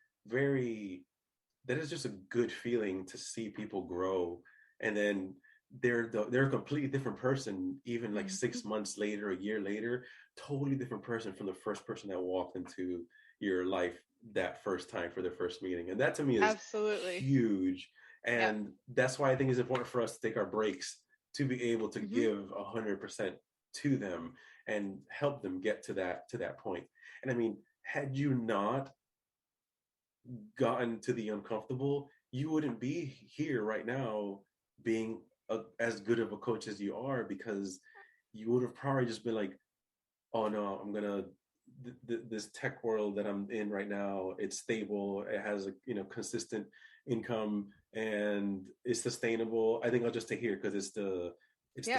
just a good feeling to see people grow. And then they're a completely different person, even like 6 months later, a year later, totally different person from the first person that walked into your life that first time for their first meeting. And that, to me, is absolutely huge. And that's why I think it's important for us to take our breaks, to be able to give 100% to them and help them get to that point. And I mean, had you not gotten to the uncomfortable, you wouldn't be here right now being as good of a coach as you are, because you would have probably just been like, oh no, I'm gonna this tech world that I'm in right now, it's stable, it has a consistent income, and it's sustainable. I think I'll just stay here because it's the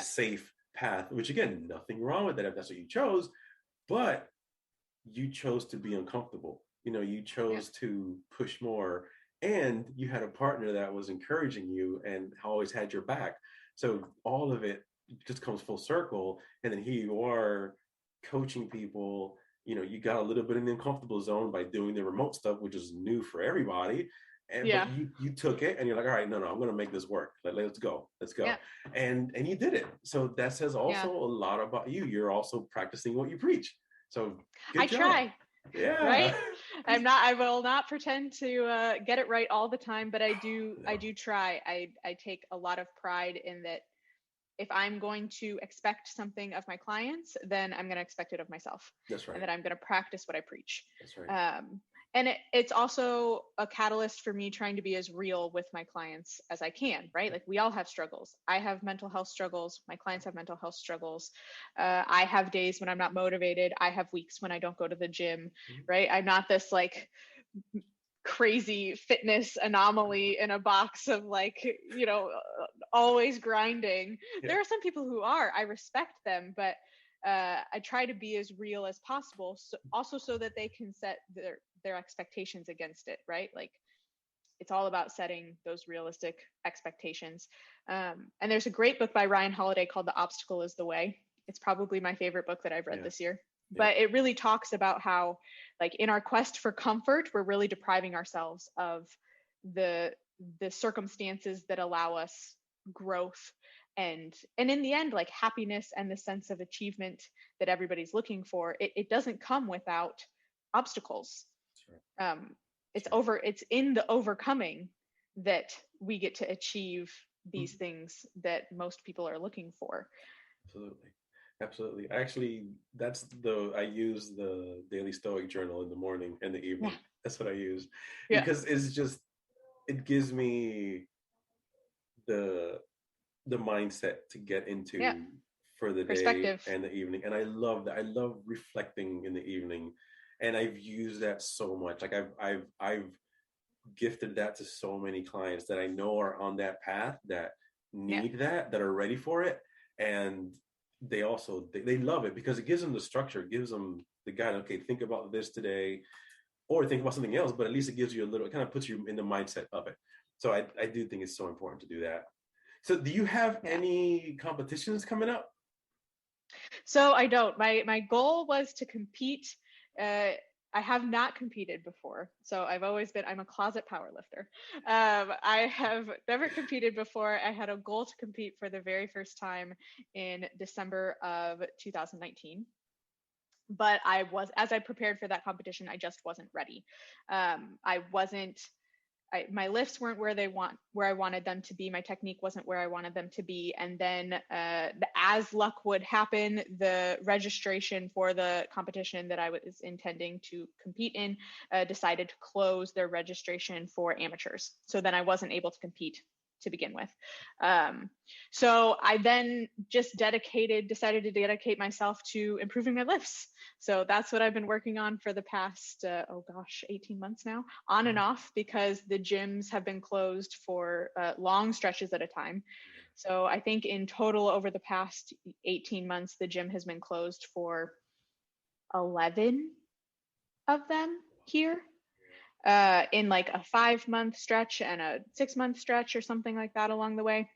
safe path, which again, nothing wrong with that if that's what you chose, but you chose to be uncomfortable. You chose to push more, and you had a partner that was encouraging you and always had your back. So all of it just comes full circle. And then here you are coaching people. You got a little bit in the uncomfortable zone by doing the remote stuff, which is new for everybody. But you took it and you're like, all right, no, I'm going to make this work. Let's go. Yeah. And you did it. So that says also a lot about you. You're also practicing what you preach. So good job. Try. Yeah. Right. I will not pretend to get it right all the time, but I do try. I take a lot of pride in that. If I'm going to expect something of my clients, then I'm going to expect it of myself. That's right. And that I'm going to practice what I preach. That's right. And it's also a catalyst for me trying to be as real with my clients as I can, right? Like we all have struggles. I have mental health struggles. My clients have mental health struggles. I have days when I'm not motivated. I have weeks when I don't go to the gym, right? I'm not this like crazy fitness anomaly in a box of always grinding. There are some people who are, I respect them, but I try to be as real as possible, so that they can set their expectations against it, right? Like it's all about setting those realistic expectations. And there's a great book by Ryan Holiday called The Obstacle is the Way. It's probably my favorite book that I've read this year. But it really talks about how, like, in our quest for comfort, we're really depriving ourselves of the circumstances that allow us growth and in the end, like happiness and the sense of achievement that everybody's looking for. It doesn't come without obstacles. Right. It's in the overcoming that we get to achieve these things that most people are looking for. Absolutely. Actually, I use the Daily Stoic journal in the morning and the evening. Yeah. That's what I use because it gives me the mindset to get into for the day and the evening. And I love that. I love reflecting in the evening, and I've used that so much. Like I've gifted that to so many clients that I know are on that path, that need that are ready for it. And they also, they love it because it gives them the structure, it gives them the guide. Okay, think about this today, or think about something else, but at least it gives you it kind of puts you in the mindset of it. So I do think it's so important to do that. So do you have any competitions coming up? So I don't. My goal was to compete. I have not competed before. So I'm a closet powerlifter. I have never competed before. I had a goal to compete for the very first time in December of 2019. But as I prepared for that competition, I just wasn't ready. My lifts weren't where I wanted them to be. My technique wasn't where I wanted them to be. And then as luck would happen, the registration for the competition that I was intending to compete in decided to close their registration for amateurs. So then I wasn't able to compete to begin with. So I then just decided to dedicate myself to improving my lifts. So that's what I've been working on for the past, 18 months now, on and off, because the gyms have been closed for long stretches at a time. So I think in total over the past 18 months, the gym has been closed for 11 of them here. In like a 5-month stretch and a 6-month stretch or something like that along the way.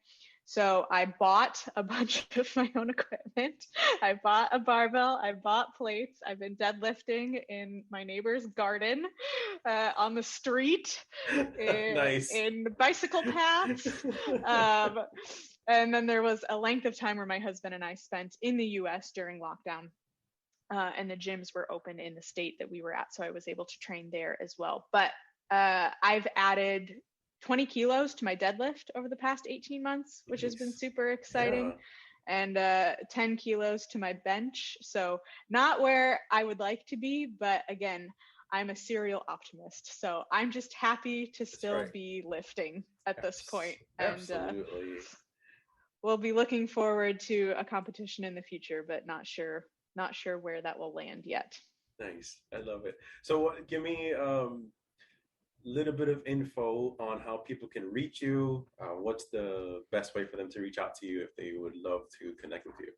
So I bought a bunch of my own equipment. I bought a barbell. I bought plates. I've been deadlifting in my neighbor's garden, on the street, in bicycle paths. And then there was a length of time where my husband and I spent in the US during lockdown. And the gyms were open in the state that we were at, so I was able to train there as well. But I've added 20 kilos to my deadlift over the past 18 months, which has been super exciting, and 10 kilos to my bench. So not where I would like to be, but again, I'm a serial optimist. So I'm just happy to still be lifting at this point. Absolutely. And we'll be looking forward to a competition in the future, but not sure where that will land yet. Nice. I love it. So give me little bit of info on how people can reach you. What's the best way for them to reach out to you if they would love to connect with you?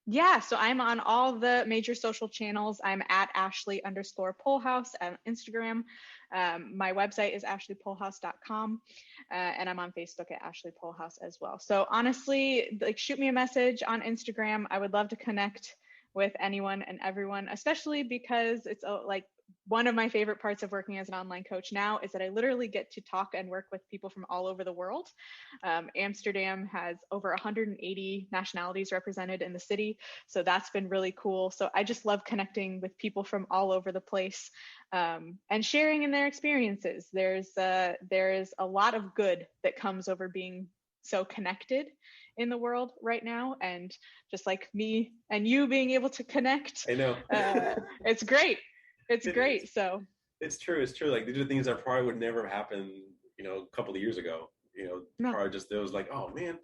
Yeah, so I'm on all the major social channels. I'm at Ashley_Poeulhois on Instagram. My website is ashleypoeulhois.com, and I'm on Facebook at Ashley Poeulhois as well. So honestly, like, shoot me a message on Instagram. I would love to connect with anyone and everyone, especially because it's like, one of my favorite parts of working as an online coach now is that I literally get to talk and work with people from all over the world. Amsterdam has over 180 nationalities represented in the city, so that's been really cool. So I just love connecting with people from all over the place, and sharing in their experiences. There's a lot of good that comes over being so connected in the world right now, and just like me and you being able to connect, I know. it's great. It's great. So it's true. Like, these are things that probably would never happen, a couple of years ago. Probably just, there was like, oh man,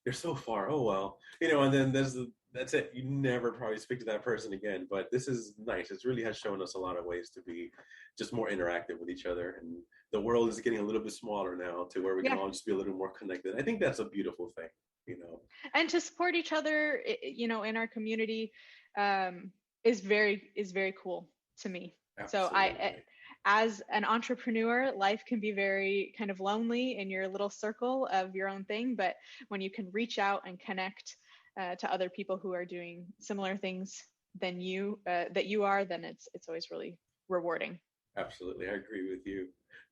they're so far. Oh well, and then that's it. You never probably speak to that person again. But this is nice. It really has shown us a lot of ways to be just more interactive with each other, and the world is getting a little bit smaller now to where we can all just be a little more connected. I think that's a beautiful thing, And to support each other, in our community, is very cool to me. Absolutely. So as an entrepreneur, life can be very kind of lonely in your little circle of your own thing, but when you can reach out and connect to other people who are doing similar things than you that you are, then it's always really rewarding. Absolutely, I agree with you.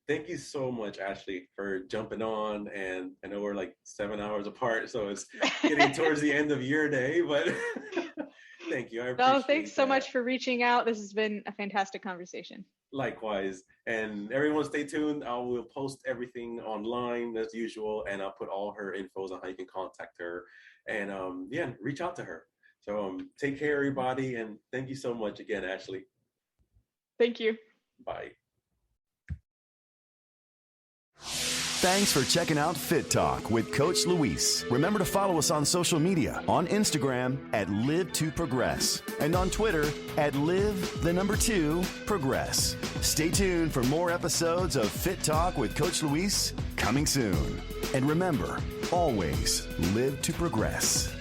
Thank you so much, Ashley, for jumping on. And I know we're like 7 hours apart, so it's getting towards the end of your day, but thank you. I appreciate thanks so much for reaching out. This has been a fantastic conversation. Likewise. And everyone stay tuned. I will post everything online as usual, and I'll put all her infos on how you can contact her. And reach out to her. So take care, everybody. And thank you so much again, Ashley. Thank you. Bye. Thanks for checking out Fit Talk with Coach Luis. Remember to follow us on social media, on Instagram at Live2Progress and on Twitter at Live2Progress. Stay tuned for more episodes of Fit Talk with Coach Luis coming soon. And remember, always live to progress.